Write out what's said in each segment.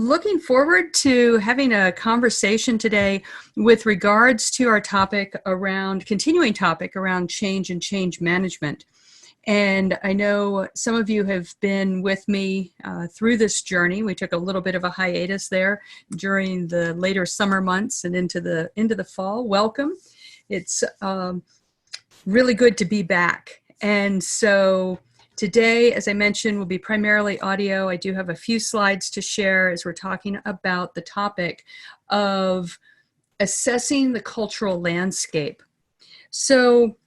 looking forward to having a conversation today with regards to our continuing topic around change and change management. And I know some of you have been with me through this journey. We took a little bit of a hiatus there during the later summer months and into the fall. Welcome. It's really good to be back. And so today, as I mentioned, will be primarily audio. I do have a few slides to share as we're talking about the topic of assessing the cultural landscape. So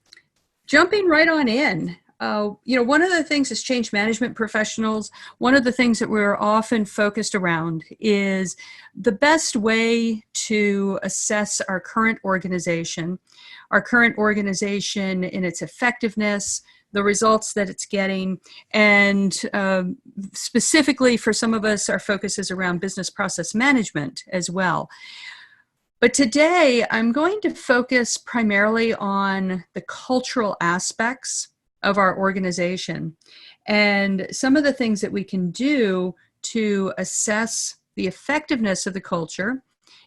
jumping right on in, one of the things as change management professionals, one of the things that we're often focused around is the best way to assess our current organization in its effectiveness, the results that it's getting, and specifically for some of us, our focus is around business process management as well. But today, I'm going to focus primarily on the cultural aspects of our organization and some of the things that we can do to assess the effectiveness of the culture.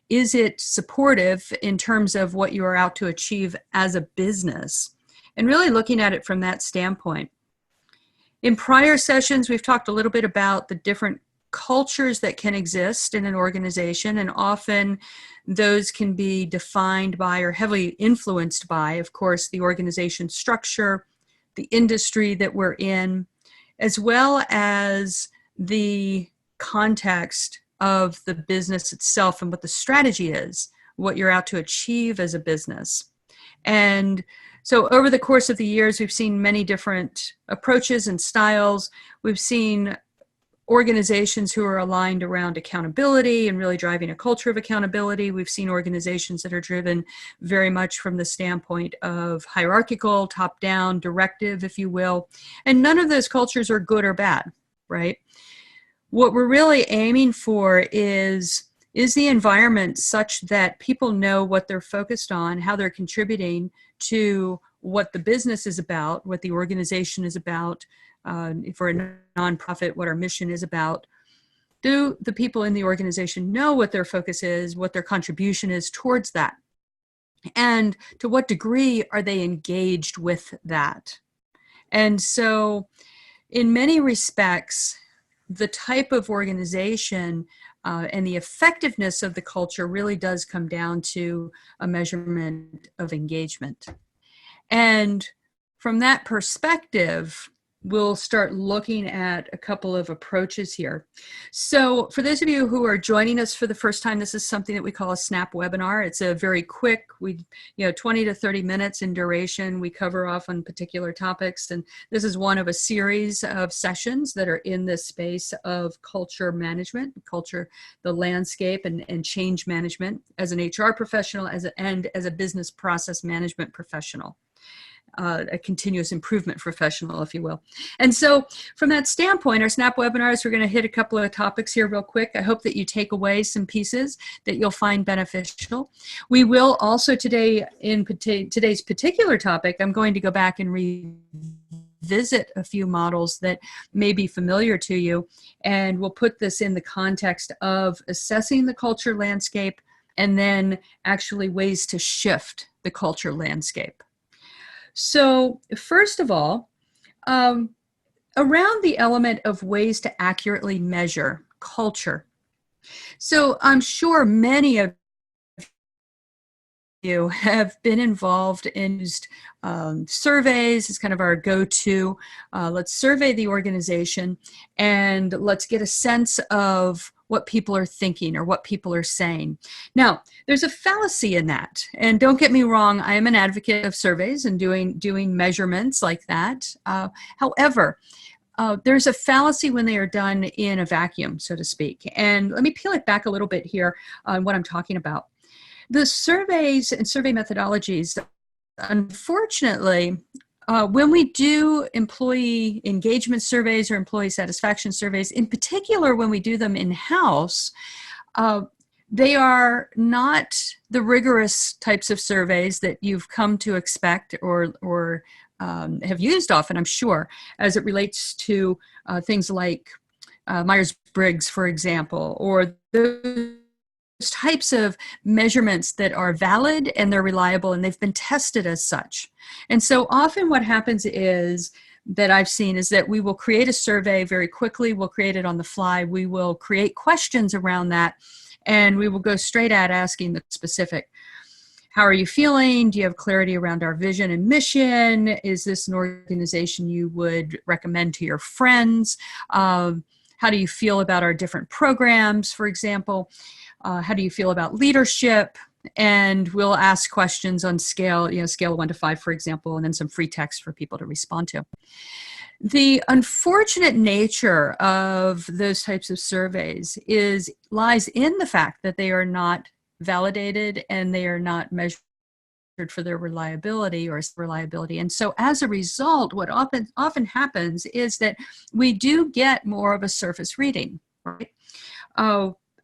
Is it supportive in terms of what you are out to achieve as a business? And really looking at it from that standpoint. In prior sessions, we've talked a little bit about the different cultures that can exist in an organization, and often those can be defined by or heavily influenced by, of course, the organization structure, the industry that we're in, as well as the context of the business itself and what the strategy is, what you're out to achieve as a business. And so over the course of the years, we've seen many different approaches and styles. We've seen organizations who are aligned around accountability and really driving a culture of accountability. We've seen organizations that are driven very much from the standpoint of hierarchical, top-down, directive, if you will. And none of those cultures are good or bad, right? What we're really aiming for is the environment such that people know what they're focused on, how they're contributing to what the business is about, what the organization is about, for a nonprofit, what our mission is about. Do the people in the organization know what their focus is, what their contribution is towards that? And to what degree are they engaged with that? And so in many respects, the type of organization and the effectiveness of the culture really does come down to a measurement of engagement. And from that perspective, we'll start looking at a couple of approaches here. So for those of you who are joining us for the first time, this is something that we call a snap webinar. It's a very quick, 20 to 30 minutes in duration. We cover off on particular topics, and this is one of a series of sessions that are in this space of culture management, culture, the landscape, and change management as an HR professional and as a business process management professional. A continuous improvement professional, if you will. And so from that standpoint, our snap webinars, we're going to hit a couple of topics here real quick. I hope that you take away some pieces that you'll find beneficial. We will also today, in today's particular topic, I'm going to go back and revisit a few models that may be familiar to you, and we'll put this in the context of assessing the culture landscape and then actually ways to shift the culture landscape. So first of all, around the element of ways to accurately measure culture. So I'm sure many of you have been involved in surveys. It's kind of our go-to. Let's survey the organization and let's get a sense of what people are thinking or what people are saying. Now, there's a fallacy in that. And don't get me wrong, I am an advocate of surveys and doing measurements like that. However, there's a fallacy when they are done in a vacuum, so to speak. And let me peel it back a little bit here on what I'm talking about. The surveys and survey methodologies, unfortunately, when we do employee engagement surveys or employee satisfaction surveys, in particular when we do them in-house, they are not the rigorous types of surveys that you've come to expect or have used often, I'm sure, as it relates to things like Myers-Briggs, for example, or those types of measurements that are valid and they're reliable and they've been tested as such. And so often what happens is that I've seen is that we will create a survey very quickly. We'll create it on the fly. We will create questions around that, and we will go straight at asking the specific. How are you feeling? Do you have clarity around our vision and mission? Is this an organization you would recommend to your friends? How do you feel about our different programs, for example? How do you feel about leadership? And we'll ask questions on scale, scale of 1 to 5, for example, and then some free text for people to respond to. The unfortunate nature of those types of surveys lies in the fact that they are not validated and they are not measured for their reliability. And so as a result, what often happens is that we do get more of a surface reading, right?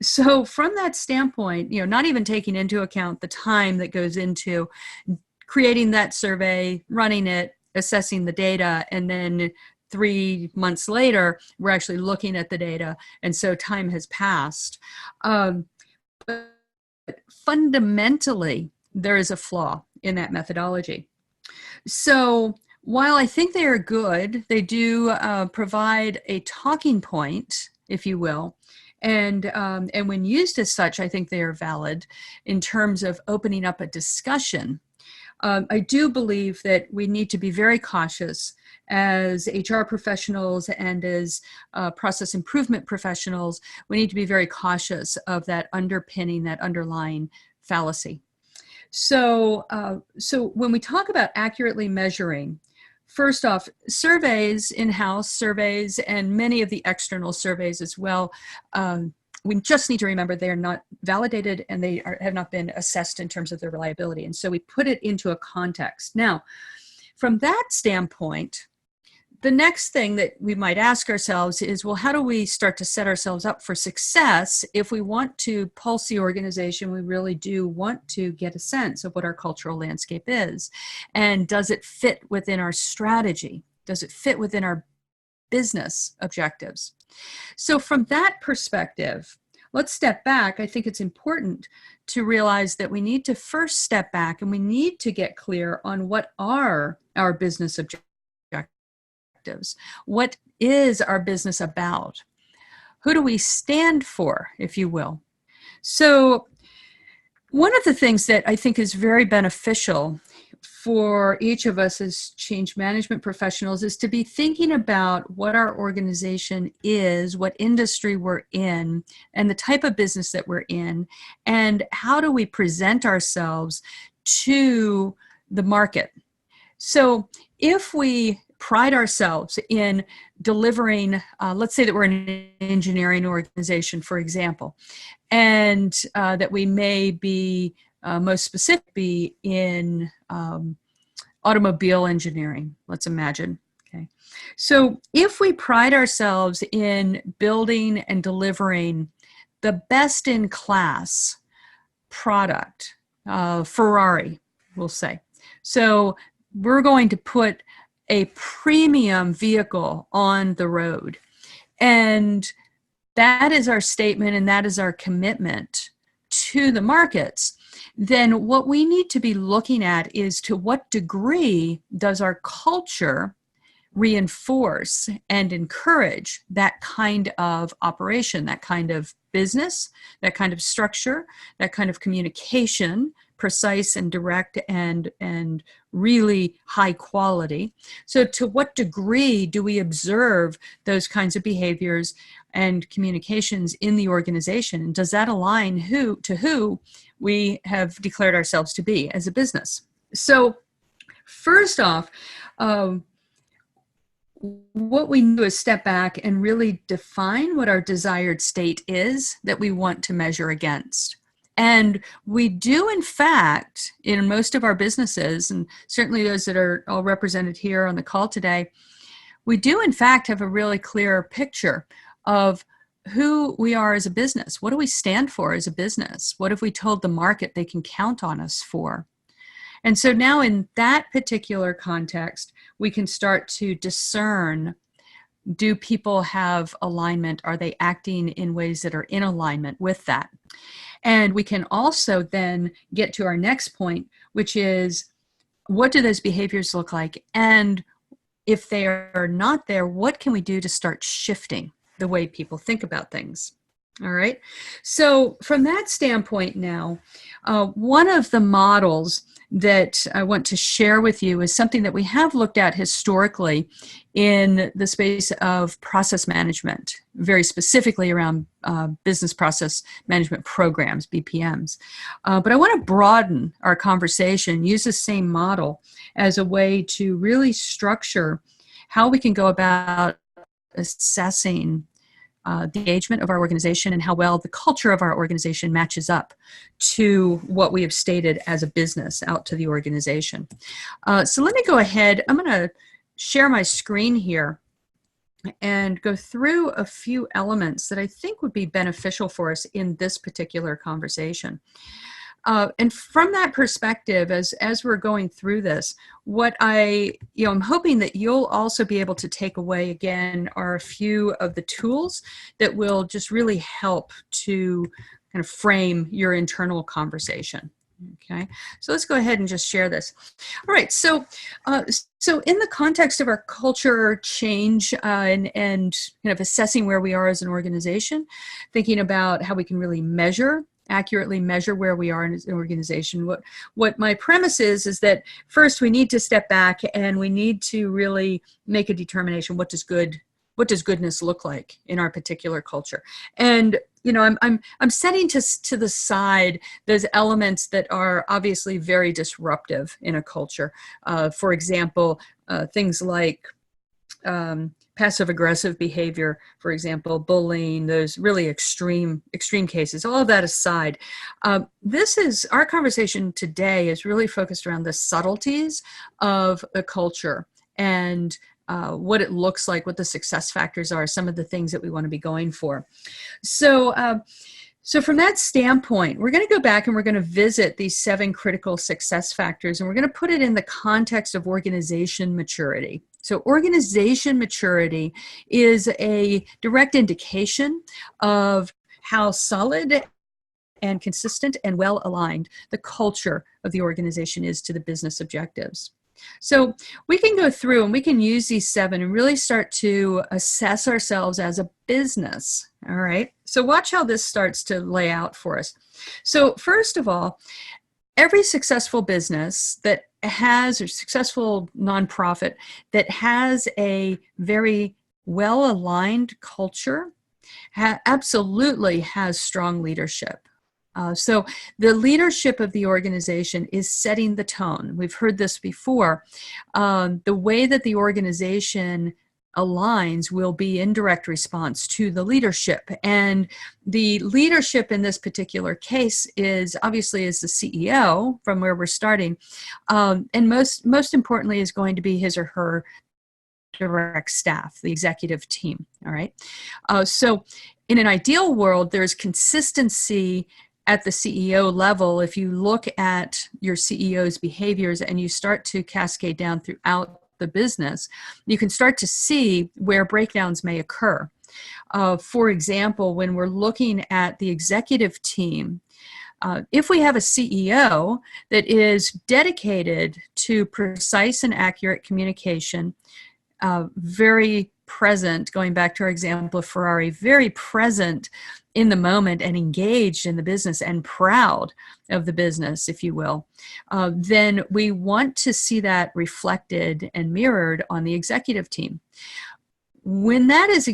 So from that standpoint, not even taking into account the time that goes into creating that survey, running it, assessing the data, and then 3 months later, we're actually looking at the data. And so time has passed. But fundamentally, there is a flaw in that methodology. So while I think they are good, they do provide a talking point, if you will. And when used as such, I think they are valid in terms of opening up a discussion. I do believe that we need to be very cautious as HR professionals and as process improvement professionals. We need to be very cautious of that underpinning, that underlying fallacy. So when we talk about accurately measuring, first off, surveys, in-house surveys, and many of the external surveys as well, we just need to remember they are not validated and they have not been assessed in terms of their reliability. And so we put it into a context. Now, from that standpoint, the next thing that we might ask ourselves is, well, how do we start to set ourselves up for success if we want to pulse the organization? We really do want to get a sense of what our cultural landscape is. And does it fit within our strategy? Does it fit within our business objectives? So from that perspective, let's step back. I think it's important to realize that we need to first step back and we need to get clear on what are our business objectives. What is our business about? Who do we stand for, if you will? So one of the things that I think is very beneficial for each of us as change management professionals is to be thinking about what our organization is, what industry we're in, and the type of business that we're in, and how do we present ourselves to the market. So if we pride ourselves in delivering, let's say that we're an engineering organization, for example, and that we may be most specifically in automobile engineering, let's imagine. Okay. So if we pride ourselves in building and delivering the best in class product, Ferrari, we'll say. So we're going to put a premium vehicle on the road. And that is our statement and that is our commitment to the markets. Then what we need to be looking at is to what degree does our culture reinforce and encourage that kind of operation, that kind of business, that kind of structure, that kind of communication, precise and direct and really high quality. So to what degree do we observe those kinds of behaviors and communications in the organization? And does that align to who we have declared ourselves to be as a business? So first off, what we do is step back and really define what our desired state is that we want to measure against. And we do, in fact, in most of our businesses, and certainly those that are all represented here on the call today, we do, in fact, have a really clear picture of who we are as a business. What do we stand for as a business? What have we told the market they can count on us for? And so now in that particular context, we can start to discern Do people have alignment? Are they acting in ways that are in alignment with that? And we can also then get to our next point, which is, what do those behaviors look like? And if they are not there, what can we do to start shifting the way people think about things? All right. So from that standpoint now, one of the models that I want to share with you is something that we have looked at historically in the space of process management, very specifically around business process management programs, BPMs. But I want to broaden our conversation, use the same model as a way to really structure how we can go about assessing the engagement of our organization and how well the culture of our organization matches up to what we have stated as a business out to the organization. So let me go ahead. I'm going to share my screen here and go through a few elements that I think would be beneficial for us in this particular conversation. And from that perspective, as we're going through this, what I'm hoping that you'll also be able to take away again are a few of the tools that will just really help to kind of frame your internal conversation. Okay, so let's go ahead and just share this. All right, so in the context of our culture change and kind of assessing where we are as an organization, thinking about how we can really accurately measure where we are as an organization. What my premise is that first we need to step back and we need to really make a determination. What does goodness look like in our particular culture? And I'm setting to the side those elements that are obviously very disruptive in a culture. For example, things like passive-aggressive behavior, for example, bullying, those really extreme cases. All of that aside, our conversation today is really focused around the subtleties of a culture and what it looks like, what the success factors are, some of the things that we want to be going for. So from that standpoint, we're going to go back and we're going to visit these 7 critical success factors, and we're going to put it in the context of organization maturity. So organization maturity is a direct indication of how solid and consistent and well aligned the culture of the organization is to the business objectives. So we can go through and we can use these 7 and really start to assess ourselves as a business. All right. So watch how this starts to lay out for us. So first of all, every successful business that has, or successful nonprofit that has a very well-aligned culture absolutely has strong leadership. So the leadership of the organization is setting the tone. We've heard this before. The way that the organization aligns will be in direct response to the leadership. And the leadership in this particular case is obviously is the CEO from where we're starting. And most importantly is going to be his or her direct staff, the executive team. All right. So in an ideal world, there's consistency at the CEO level. If you look at your CEO's behaviors and you start to cascade down throughout the business, you can start to see where breakdowns may occur. For example, when we're looking at the executive team, if we have a CEO that is dedicated to precise and accurate communication, very present, going back to our example of Ferrari, very present in the moment and engaged in the business and proud of the business, if you will, then we want to see that reflected and mirrored on the executive team. When that is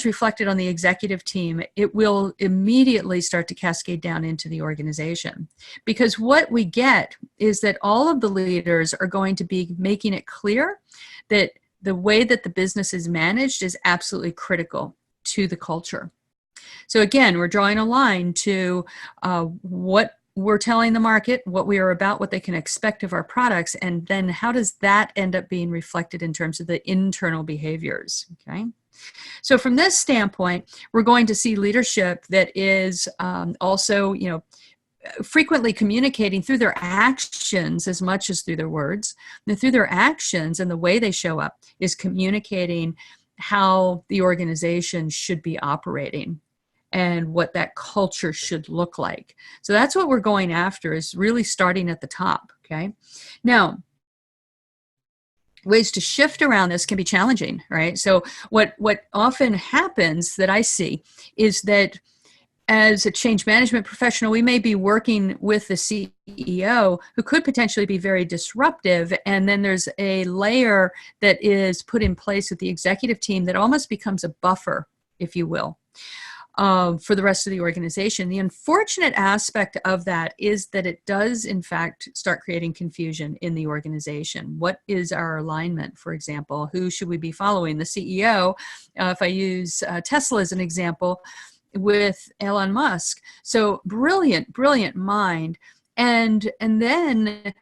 reflected on the executive team, it will immediately start to cascade down into the organization. Because what we get is that all of the leaders are going to be making it clear that the way that the business is managed is absolutely critical to the culture. So again, we're drawing a line to what we're telling the market, what we are about, what they can expect of our products, and then how does that end up being reflected in terms of the internal behaviors, okay? So from this standpoint, we're going to see leadership that is also, frequently communicating through their actions as much as through their words. And through their actions and the way they show up is communicating how the organization should be operating and what that culture should look like. So that's what we're going after, is really starting at the top, okay? Now, ways to shift around this can be challenging, right? So what often happens that I see is that as a change management professional, we may be working with the CEO who could potentially be very disruptive. And then there's a layer that is put in place with the executive team that almost becomes a buffer, if you will, for the rest of the organization. The unfortunate aspect of that is that it does, in fact, start creating confusion in the organization. What is our alignment, for example? Who should we be following? The CEO, if I use Tesla as an example, with Elon Musk. So brilliant, brilliant mind. And then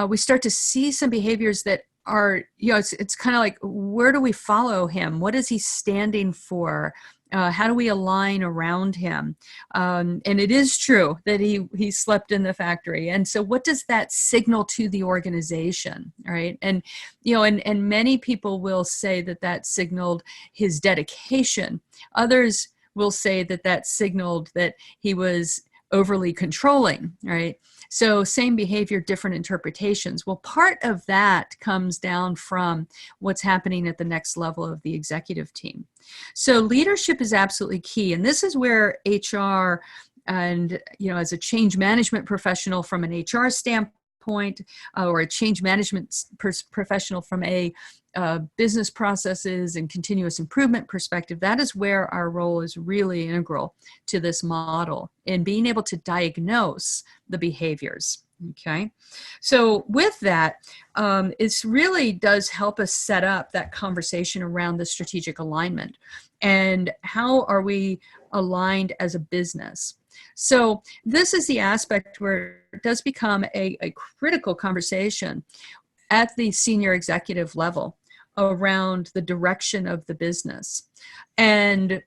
we start to see some behaviors that are, it's kind of like, where do we follow him? What is he standing for? How do we align around him? And it is true that he slept in the factory. And so what does that signal to the organization, right? And, and many people will say that signaled his dedication. Others will say that signaled that he was overly controlling, right? So same behavior, different interpretations. Well, part of that comes down from what's happening at the next level of the executive team. So leadership is absolutely key. And this is where HR and, as a change management professional from an HR standpoint, or a change management professional from a business processes and continuous improvement perspective, that is where our role is really integral to this model in being able to diagnose the behaviors. Okay, so with that, it really does help us set up that conversation around the strategic alignment and how are we aligned as a business. So this is the aspect where it does become a critical conversation at the senior executive level around the direction of the business and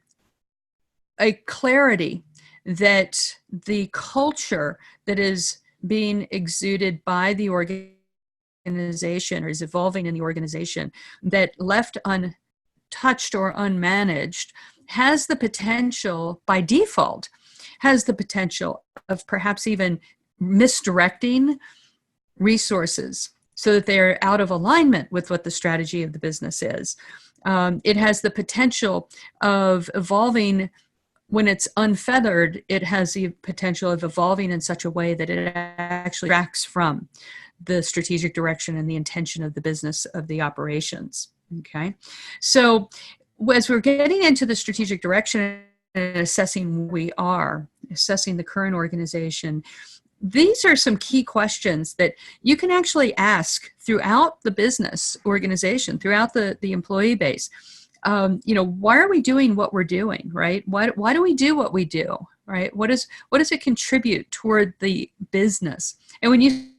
a clarity that the culture that is being exuded by the organization or is evolving in the organization, that left untouched or unmanaged has the potential, by default, has the potential of perhaps even misdirecting resources so that they're out of alignment with what the strategy of the business is. It has the potential of evolving. When it's unfeathered, it has the potential of evolving in such a way that it actually tracks from the strategic direction and the intention of the business, of the operations. Okay, so as we're getting into the strategic direction and assessing where we are, assessing the current organization, these are some key questions that you can actually ask throughout the business organization, throughout the employee base. Why are we doing what we're doing, right? Why do we do what we do, right? What does it contribute toward the business? And when you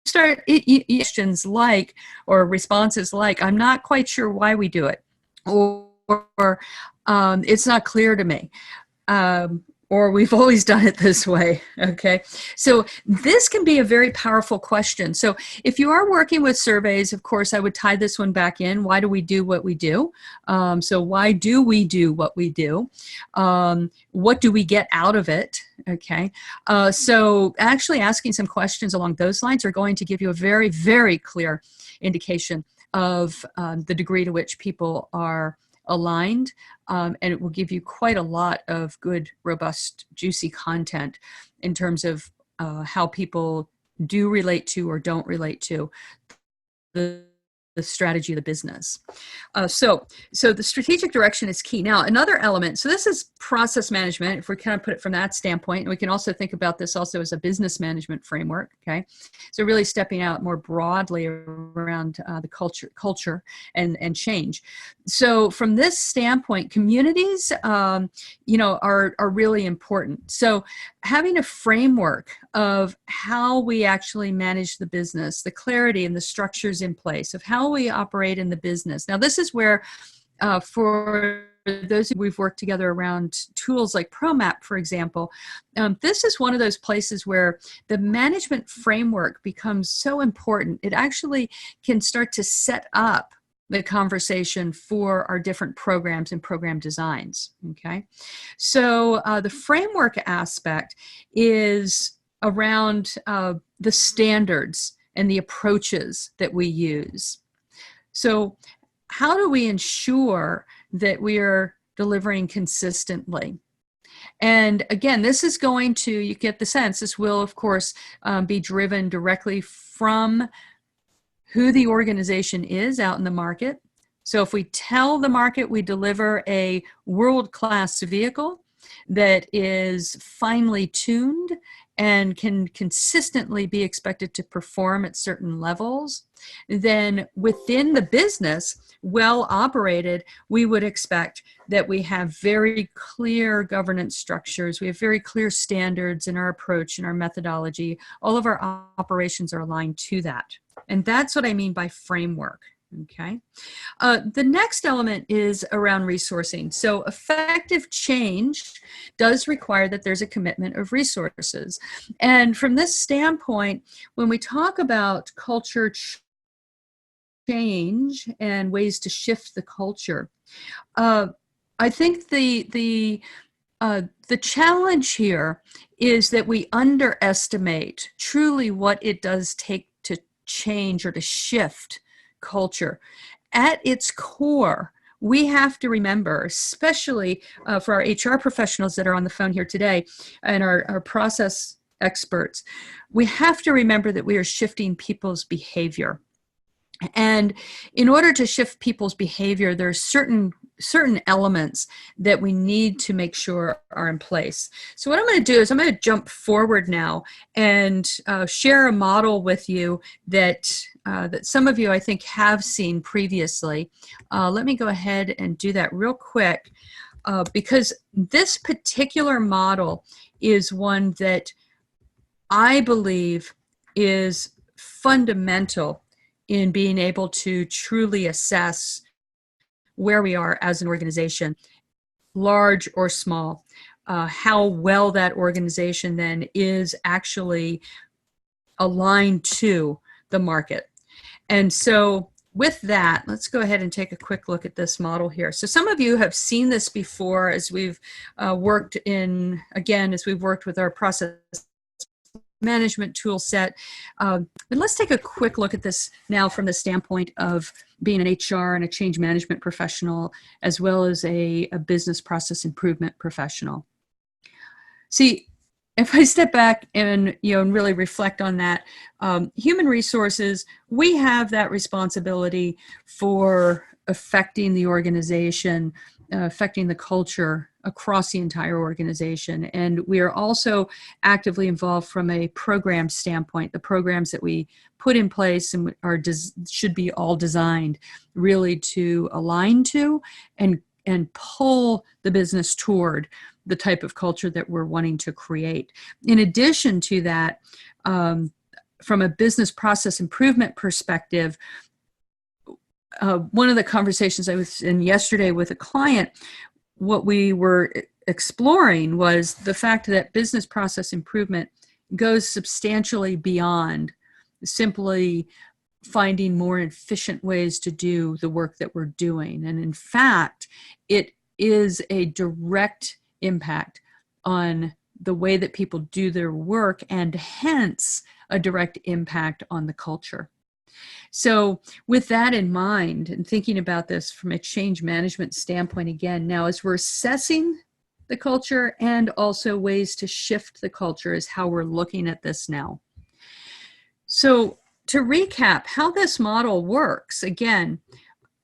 start questions like, or responses like, I'm not quite sure why we do it, or it's not clear to me, or we've always done it this way, okay? So this can be a very powerful question. So if you are working with surveys, of course, I would tie this one back in. Why do we do what we do? So why do we do what we do? What do we get out of it? Okay, so actually asking some questions along those lines are going to give you a very, very clear indication of the degree to which people are aligned, and it will give you quite a lot of good, robust, juicy content in terms of how people do relate to or don't relate to the strategy of the business. So the strategic direction is key. Now, another element, so this is process management, if we kind of put it from that standpoint, and we can also think about this also as a business management framework, okay? So really stepping out more broadly around the culture and change. So from this standpoint, communities, are really important. So having a framework of how we actually manage the business, the clarity and the structures in place of how we operate in the business. Now, this is where for those who we've worked together around tools like ProMap, for example, this is one of those places where the management framework becomes so important. It actually can start to set up the conversation for our different programs and program designs. Okay, so the framework aspect is around the standards and the approaches that we use. So how do we ensure that we are delivering consistently? And again, this is going to, you get the sense, this will, of course, be driven directly from who the organization is out in the market. So if we tell the market we deliver a world-class vehicle that is finely tuned and can consistently be expected to perform at certain levels, then within the business, well operated, we would expect that we have very clear governance structures. We have very clear standards in our approach and our methodology. All of our operations are aligned to that. And that's what I mean by framework. Okay. The next element is around resourcing. So effective change does require that there's a commitment of resources. And from this standpoint, when we talk about culture change and ways to shift the culture, I think the challenge here is that we underestimate truly what it does take to change or to shift culture. At its core, we have to remember, especially for our HR professionals that are on the phone here today and our process experts, we have to remember that we are shifting people's behavior. And in order to shift people's behavior, there are certain elements that we need to make sure are in place. So what I'm going to do is I'm going to jump forward now and share a model with you that some of you, I think, have seen previously. Let me go ahead and do that real quick because this particular model is one that I believe is fundamental in being able to truly assess where we are as an organization, large or small, how well that organization then is actually aligned to the market. And so with that, let's go ahead and take a quick look at this model here. So some of you have seen this before as we've worked with our process management tool set. But let's take a quick look at this now from the standpoint of being an HR and a change management professional, as well as a business process improvement professional. See, if I step back and really reflect on that, human resources, we have that responsibility for affecting the organization, affecting the culture across the entire organization. And we are also actively involved from a program standpoint. The programs that we put in place and should be all designed really to align to and pull the business toward the type of culture that we're wanting to create. In addition to that, from a business process improvement perspective, one of the conversations I was in yesterday with a client, what we were exploring was the fact that business process improvement goes substantially beyond simply finding more efficient ways to do the work that we're doing. And in fact, it is a direct impact on the way that people do their work and hence a direct impact on the culture. So with that in mind and thinking about this from a change management standpoint again, now as we're assessing the culture and also ways to shift the culture is how we're looking at this now. So to recap how this model works, again,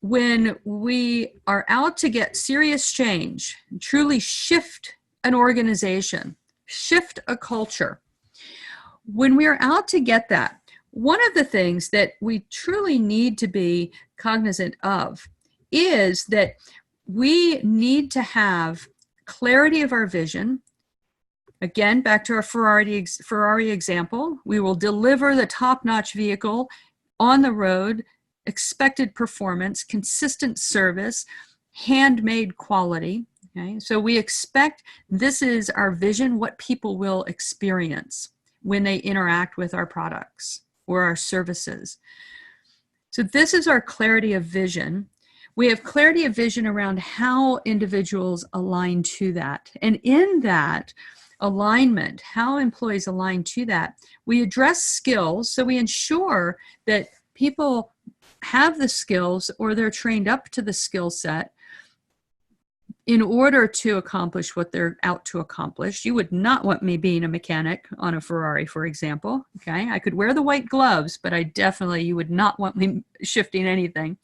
when we are out to get serious change, truly shift an organization, shift a culture, when we're out to get that, one of the things that we truly need to be cognizant of is that we need to have clarity of our vision. Again, back to our Ferrari example, we will deliver the top-notch vehicle on the road, expected performance, consistent service, handmade quality. Okay? So we expect this is our vision, what people will experience when they interact with our products or our services. So this is our clarity of vision. We have clarity of vision around how individuals align to that. And in that alignment, how employees align to that, we address skills. So we ensure that people have the skills or they're trained up to the skill set in order to accomplish what they're out to accomplish. You would not want me being a mechanic on a Ferrari, for example. Okay, I could wear the white gloves, but you would not want me shifting anything.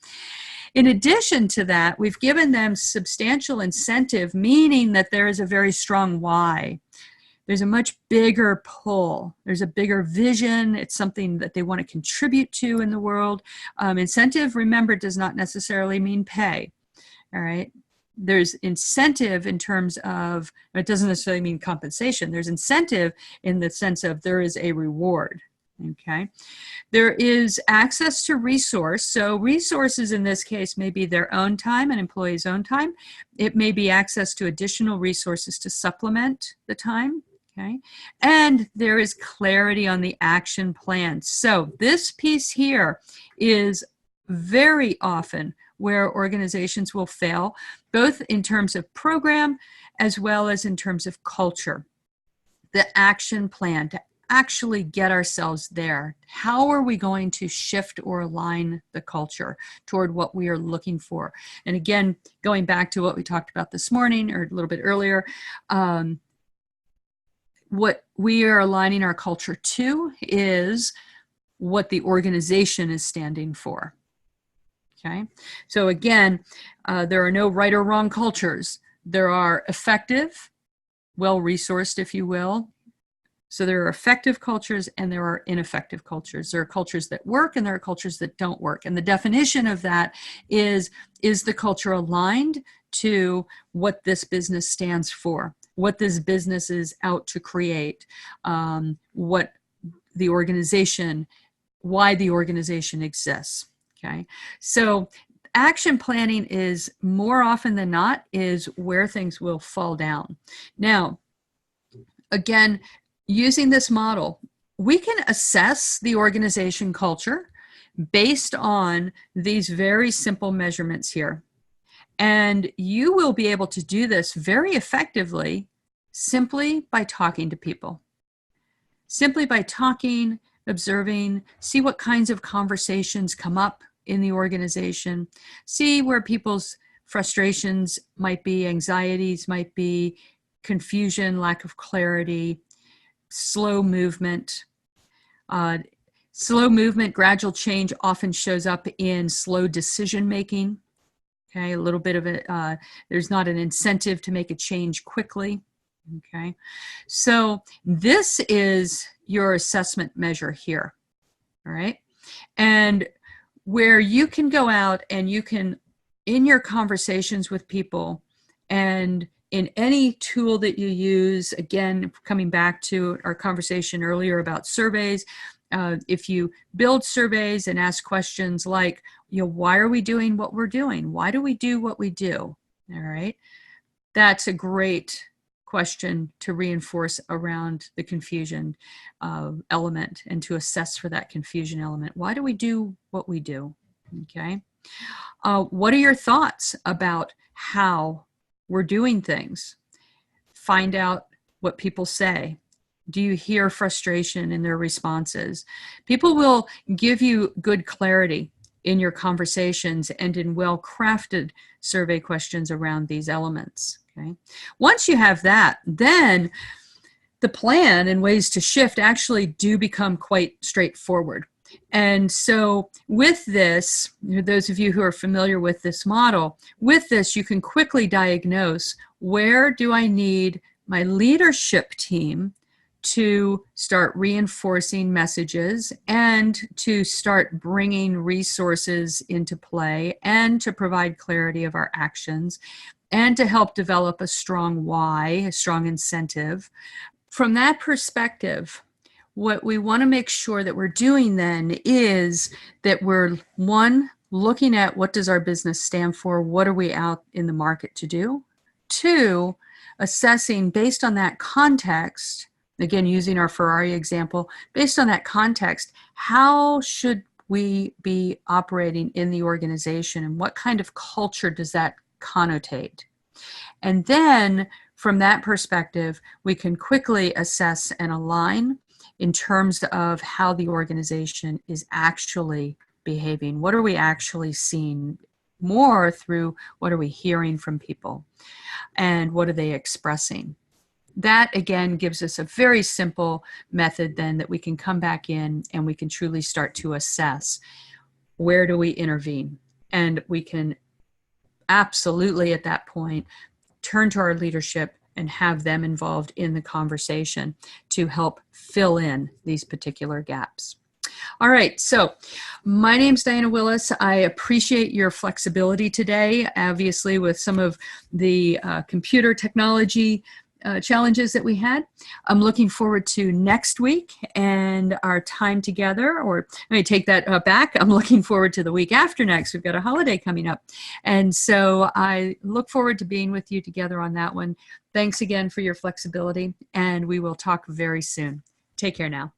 In addition to that, we've given them substantial incentive, meaning that there is a very strong why. There's a much bigger pull. There's a bigger vision. It's something that they want to contribute to in the world. Incentive, remember, does not necessarily mean pay. All right. There's incentive in terms of, it doesn't necessarily mean compensation. There's incentive in the sense of there is a reward. Okay. There is access to resource. So resources in this case may be their own time, an employee's own time. It may be access to additional resources to supplement the time. Okay. And there is clarity on the action plan. So this piece here is very often where organizations will fail, both in terms of program as well as in terms of culture. The action plan to actually get ourselves there. How are we going to shift or align the culture toward what we are looking for? And again, going back to what we talked about this morning or a little bit earlier, what we are aligning our culture to is what the organization is standing for. Okay, so again, there are no right or wrong cultures. There are effective, well-resourced, if you will. So there are effective cultures and there are ineffective cultures. There are cultures that work and there are cultures that don't work. And the definition of that is the culture aligned to what this business stands for, what this business is out to create, what the organization, why the organization exists. Okay, so action planning is more often than not is where things will fall down. Now, again, using this model, we can assess the organization culture based on these very simple measurements here. And you will be able to do this very effectively simply by talking to people. Simply by talking, observing, see what kinds of conversations come up in the organization, see where people's frustrations might be, anxieties might be, confusion, lack of clarity, slow movement. Slow movement, gradual change often shows up in slow decision making. Okay, a little bit of it, there's not an incentive to make a change quickly. Okay, so this is your assessment measure here. All right, and where you can go out and you can, in your conversations with people and in any tool that you use, again, coming back to our conversation earlier about surveys, if you build surveys and ask questions like, why are we doing what we're doing? Why do we do what we do? All right. That's a great question to reinforce around the confusion element and to assess for that confusion element. Why do we do what we do? Okay. What are your thoughts about how we're doing things? Find out what people say. Do you hear frustration in their responses? People will give you good clarity in your conversations and in well-crafted survey questions around these elements. Okay. Once you have that, then the plan and ways to shift actually do become quite straightforward. And so with this, those of you who are familiar with this model, with this, you can quickly diagnose, where do I need my leadership team to start reinforcing messages and to start bringing resources into play and to provide clarity of our actions and to help develop a strong why, a strong incentive. From that perspective, what we want to make sure that we're doing then is that we're, one, looking at what does our business stand for? What are we out in the market to do? Two, assessing based on that context, again, using our Ferrari example, based on that context, how should we be operating in the organization, and what kind of culture does that connotate? And then from that perspective, we can quickly assess and align in terms of how the organization is actually behaving. What are we actually seeing more through what are we hearing from people, and what are they expressing? That again gives us a very simple method then that we can come back in and we can truly start to assess where do we intervene. And we can absolutely at that point turn to our leadership and have them involved in the conversation to help fill in these particular gaps. All right, so my name's Diana Willis. I appreciate your flexibility today, obviously with some of the computer technology challenges that we had. I'm looking forward to next week and our time together, or let me take that back. I'm looking forward to the week after next. We've got a holiday coming up. And so I look forward to being with you together on that one. Thanks again for your flexibility, and we will talk very soon. Take care now.